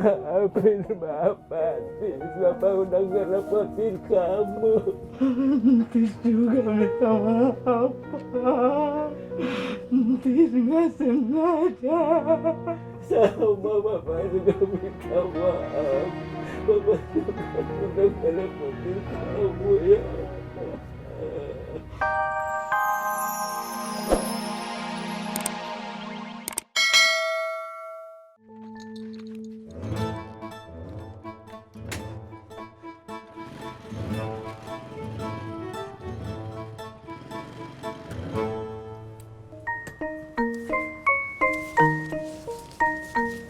maafin Bapak, Tis. Bapak udah ngerepotin kamu. Tis juga minta maaf, Pak. Tis nggak sengaja. Sama Bapak juga minta maaf. Bapak juga udah ngerepotin kamu ya.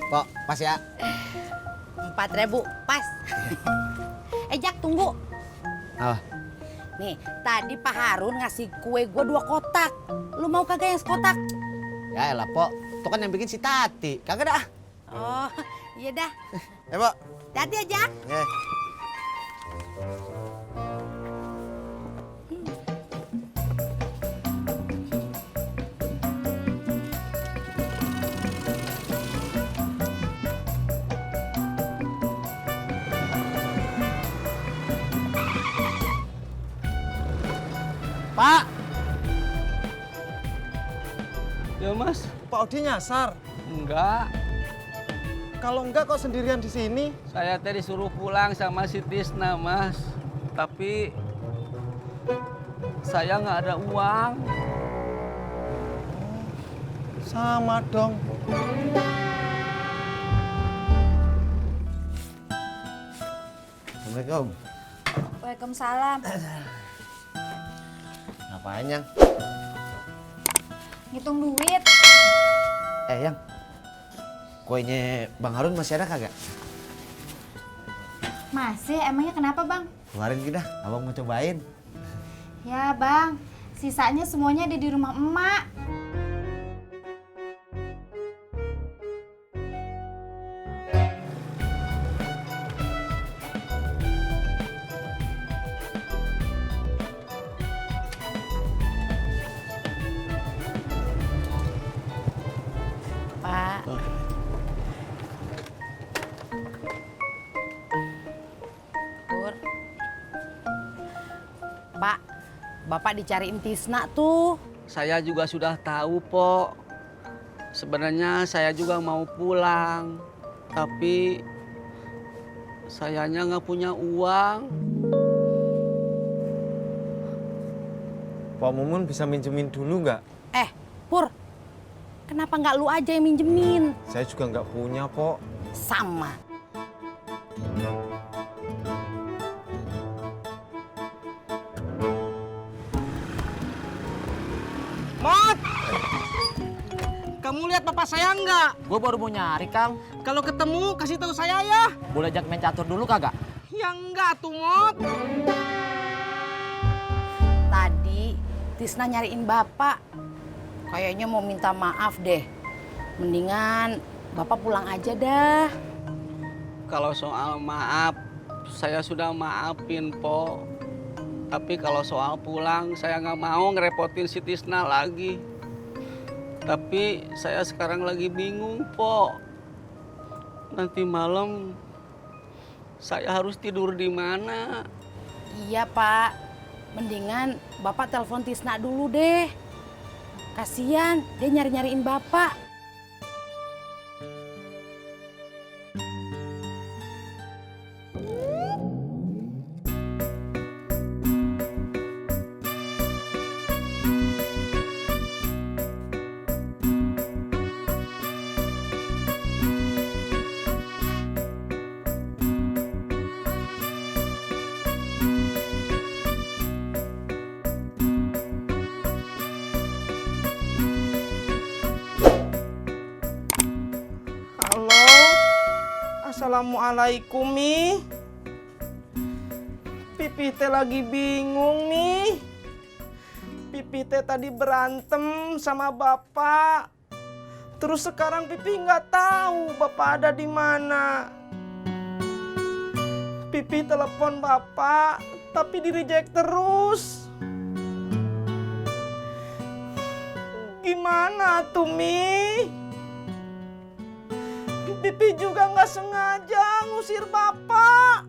Pok, pas ya. 4.000 pas. Jak, tunggu. Apa? Nih, tadi Pak Harun ngasih kue gue 2 kotak. Lu mau kagak yang sekotak? Ya elah, Pok. Itu kan yang bikin si Tati. Kagak dah. Oh, iya dah. Pok. Hati ya, Jak. Pak. Ya Mas, Pak Odi nyasar. enggak. Kalau enggak kok sendirian di sini? Saya tadi disuruh pulang sama si Tisna, Mas. Tapi saya nggak ada uang. Sama dong. Assalamualaikum. Waalaikumsalam. Ngapain, Yang? Ngitung duit. Yang. Kuenya Bang Harun masih ada kagak? Masih, emangnya kenapa bang? Keluarin kita, abang mau cobain. Ya bang, sisanya semuanya ada di rumah emak. Pak. Pur. Pak, Bapak dicariin Tisna tuh. Saya juga sudah tahu, Pok. Sebenarnya saya juga mau pulang. Tapi sayanya nggak punya uang. Pak Mumun bisa minjemin dulu nggak? Pur, kenapa nggak lu aja yang minjemin? Saya juga nggak punya, Pok. Sama. Mot! Kamu lihat bapak saya nggak? Gue baru mau nyari, Kang. Kalau ketemu kasih tahu saya ya. Boleh ajak main catur dulu kagak? Ya enggak tuh, Mot. Tadi Tisna nyariin Bapak. Kayaknya mau minta maaf deh. Mendingan Bapak pulang aja dah. Kalau soal maaf, saya sudah maafin, Po. Tapi kalau soal pulang, saya nggak mau ngerepotin si Tisna lagi. Tapi saya sekarang lagi bingung, Po. Nanti malam saya harus tidur di mana? Iya, Pak. Mendingan Bapak telepon Tisna dulu deh. Kasian, dia nyari-nyariin Bapak. Halo. Assalamualaikum, Mi. Pipi teh lagi bingung nih. Pipi teh tadi berantem sama bapak. Terus sekarang Pipi nggak tahu bapak ada di mana. Pipi telepon bapak, tapi di reject terus. Gimana tuh, Mi? Pipi juga nggak sengaja ngusir Bapak.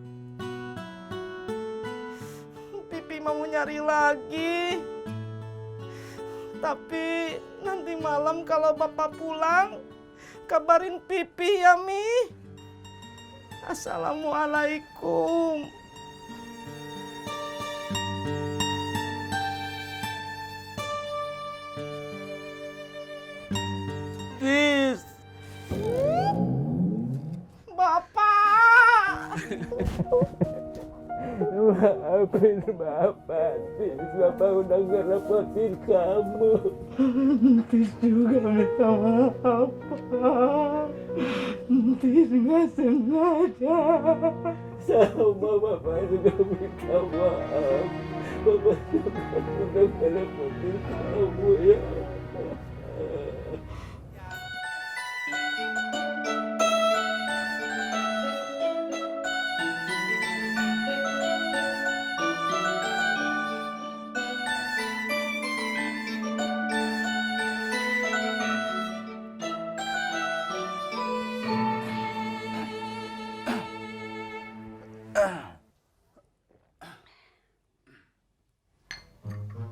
Pipi mau nyari lagi. Tapi nanti malam kalau Bapak pulang, kabarin Pipi ya, Mi. Assalamualaikum. Tis. Bapak. Maafin Bapak, Tis. Bapak udah ngerepotin kamu. Tis juga minta maaf, Pak. Tis nggak sengaja. Sama Bapak juga minta maaf. Bapak juga udah ngerepotin kamu ya.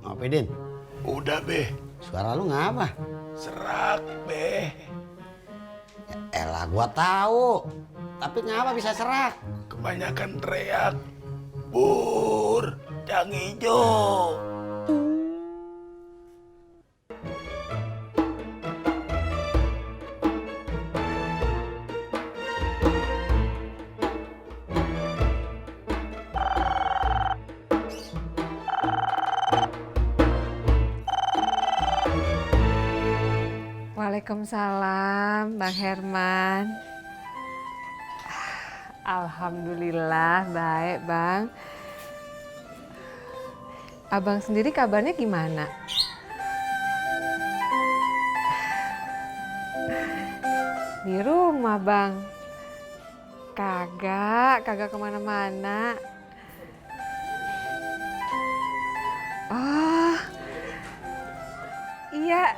Ngopi, Din? Udah, Be. Suara lu ngapa? Serak, Be. Ya elah, gua tahu. Tapi ngapa bisa serak? Kebanyakan teriak. Bur, yang hijau. Waalaikumsalam, Bang Herman. Alhamdulillah baik, Bang. Abang sendiri kabarnya gimana? Di rumah, Bang. Kagak kemana-mana. Oh, iya.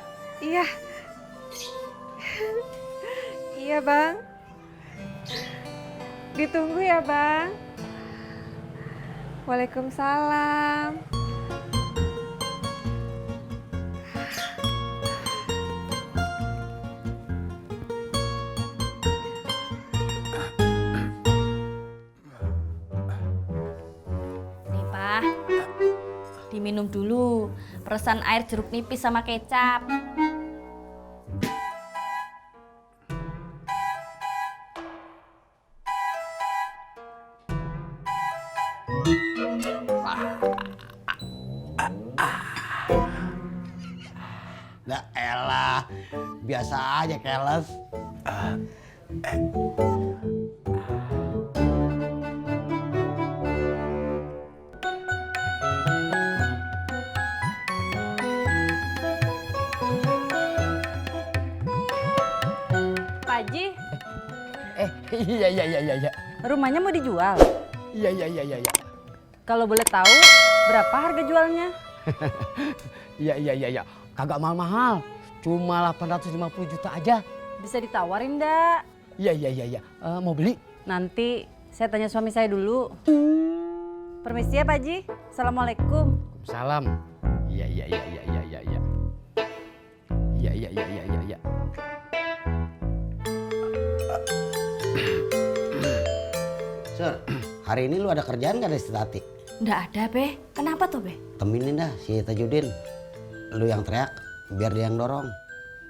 Iya, Bang. Ditunggu ya, Bang. Waalaikumsalam. Nih, Pak. Diminum dulu. Peresan air jeruk nipis sama kecap. Lah elah, biasa aja keles. Pak Haji, Iya. rumahnya mau dijual? Iya. Kalau boleh tahu, berapa harga jualnya? Iya. Kagak mahal-mahal. Cuma 850 juta aja. Bisa ditawarin enggak? Iya. Mau beli? Nanti saya tanya suami saya dulu. Permisi ya Pak Haji. Assalamualaikum. Salam. Iya. Iya. Sur, hari ini lu ada kerjaan gak dari si Tati? Nggak ada, Be. Kenapa tuh, Be? Temenin dah si Tajudin. Lu yang teriak, biar dia yang dorong.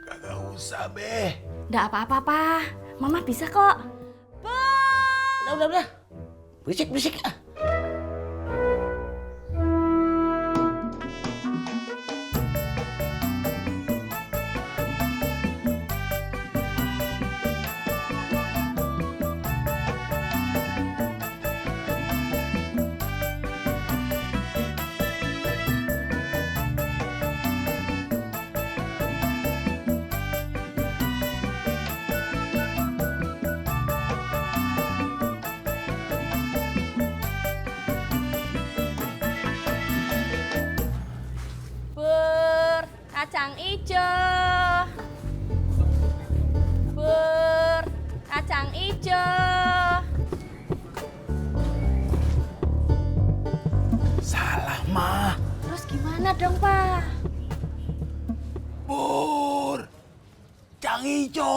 Kagak usah, Be. Nggak apa-apa, Pak. Mama bisa kok. Udah. Berisik ah. Bur, kacang ijo. Bur, kacang Ijo. Salah, mah. Terus gimana dong, Pak? Pur, Cang Ijo.